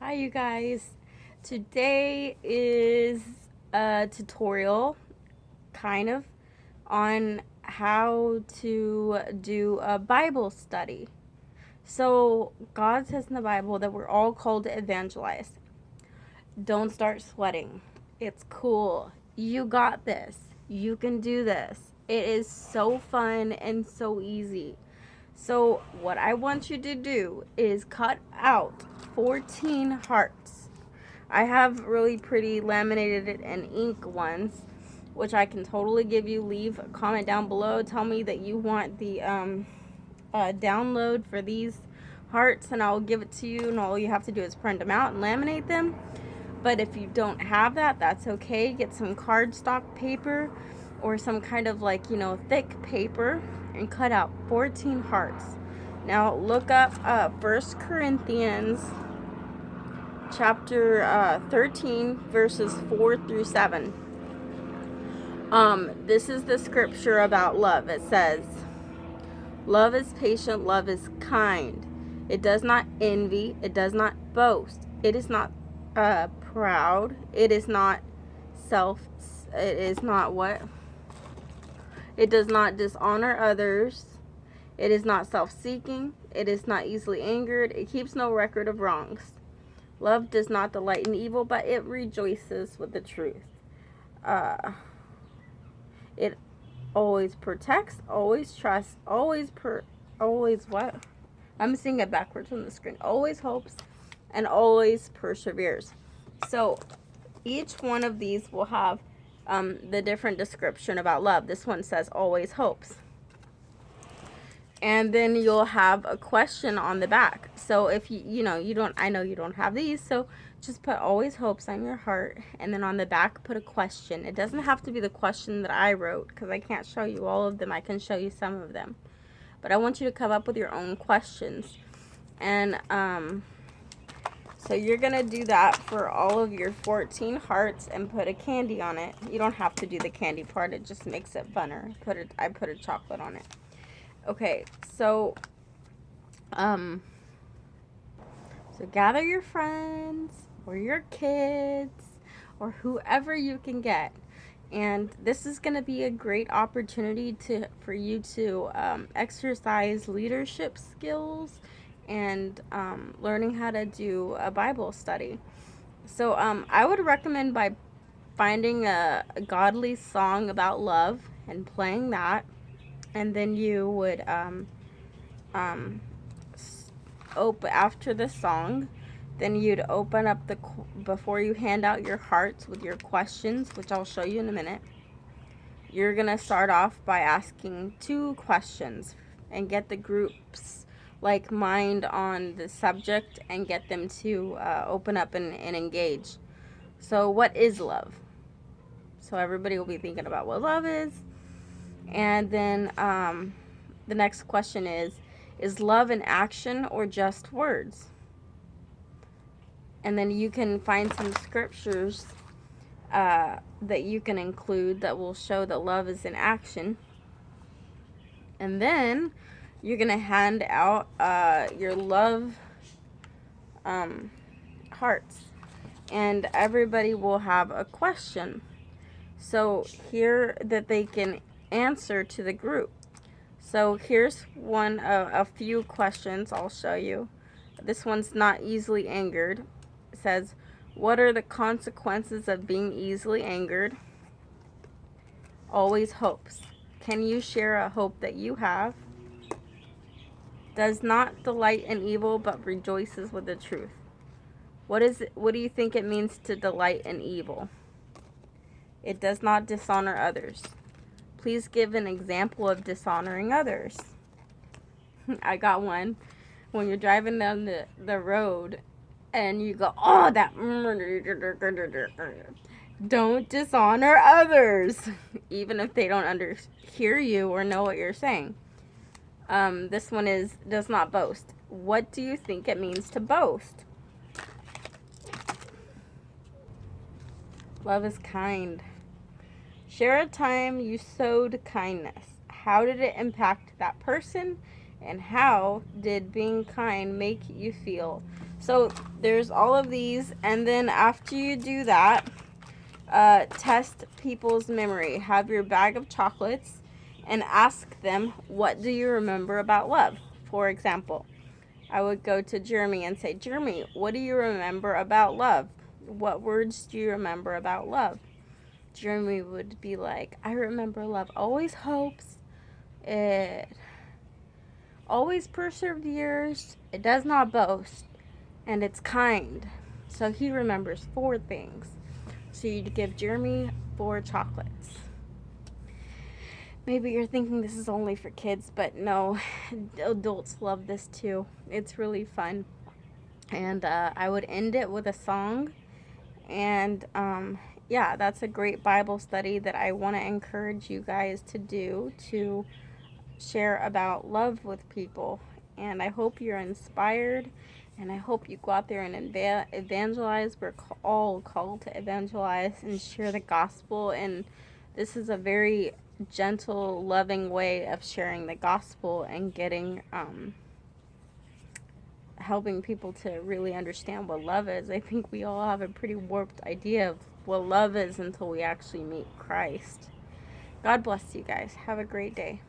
Hi, you guys. Today is a tutorial, kind of, on how to do a Bible study. So, God says in the Bible that we're all called to evangelize. Don't start sweating. It's cool. You got this. You can do this. It is so fun and so easy. So, what I want you to do is cut out 14 hearts. I have really pretty laminated and ink ones, which I can totally give you. Leave a comment down below. Tell me that you want the download for these hearts, and I'll give it to you. And all you have to do is print them out and laminate them. But if you don't have that, that's okay. Get some cardstock paper or some kind of thick paper and cut out 14 hearts. Now look up 1 Corinthians chapter 13 verses 4 through 7. This is the scripture about love. It says, love is patient, love is kind. It does not envy, it does not boast. It is not proud. It is not it is not what? It does not dishonor others. It is not self-seeking. It is not easily angered. It keeps no record of wrongs. Love does not delight in evil, but it rejoices with the truth. It always protects, always trusts, always what? I'm seeing it backwards on the screen. Always hopes and always perseveres. So each one of these will have the different description about love. This one says always hopes. And then you'll have a question on the back. So if I know you don't have these, so just put always hopes on your heart, and then on the back put a question. It doesn't have to be the question that I wrote, because I can't show you all of them. I can show you some of them, but I want you to come up with your own questions. And so you're gonna do that for all of your 14 hearts and put a candy on it. You don't have to do the candy part, it just makes it funner. I put a chocolate on it. Okay, so gather your friends or your kids or whoever you can get. And this is going to be a great opportunity for you to exercise leadership skills and learning how to do a Bible study. So I would recommend by finding a godly song about love and playing that. And then you would after the song, then you'd open up before you hand out your hearts with your questions, which I'll show you in a minute. You're gonna start off by asking 2 questions and get the groups like mind on the subject and get them to open up and engage. So what is love? So everybody will be thinking about what love is. And then the next question is love an action or just words? And then you can find some scriptures that you can include that will show that love is an action. And then you're going to hand out your love hearts. And everybody will have a question. So here that they can answer to the group. So here's a few questions I'll show you. This one's not easily angered. It says, what are the consequences of being easily angered? Always hopes. Can you share a hope that you have? Does not delight in evil, but rejoices with the truth. What do you think it means to delight in evil? It does not dishonor others. Please give an example of dishonoring others. I got one. When you're driving down the road and you go, oh, that. Don't dishonor others, even if they don't hear you or know what you're saying. This one does not boast. What do you think it means to boast? Love is kind. Share a time you sowed kindness. How did it impact that person? And how did being kind make you feel? So there's all of these, and then after you do that, test people's memory. Have your bag of chocolates and ask them, what do you remember about love? For example, I would go to Jeremy and say, Jeremy, what do you remember about love? What words do you remember about love? Jeremy would be like, I remember love always hopes, it always perseveres, it does not boast, and it's kind. So he remembers 4 things. So you'd give Jeremy 4 chocolates. Maybe you're thinking this is only for kids, but no, adults love this too. It's really fun. And I would end it with a song. And yeah, that's a great Bible study that I want to encourage you guys to do, to share about love with people. And I hope you're inspired, and I hope you go out there and evangelize. We're all called to evangelize and share the gospel, and this is a very gentle, loving way of sharing the gospel and getting helping people to really understand what love is. I think we all have a pretty warped idea of what love is until we actually meet Christ. God bless you guys. Have a great day.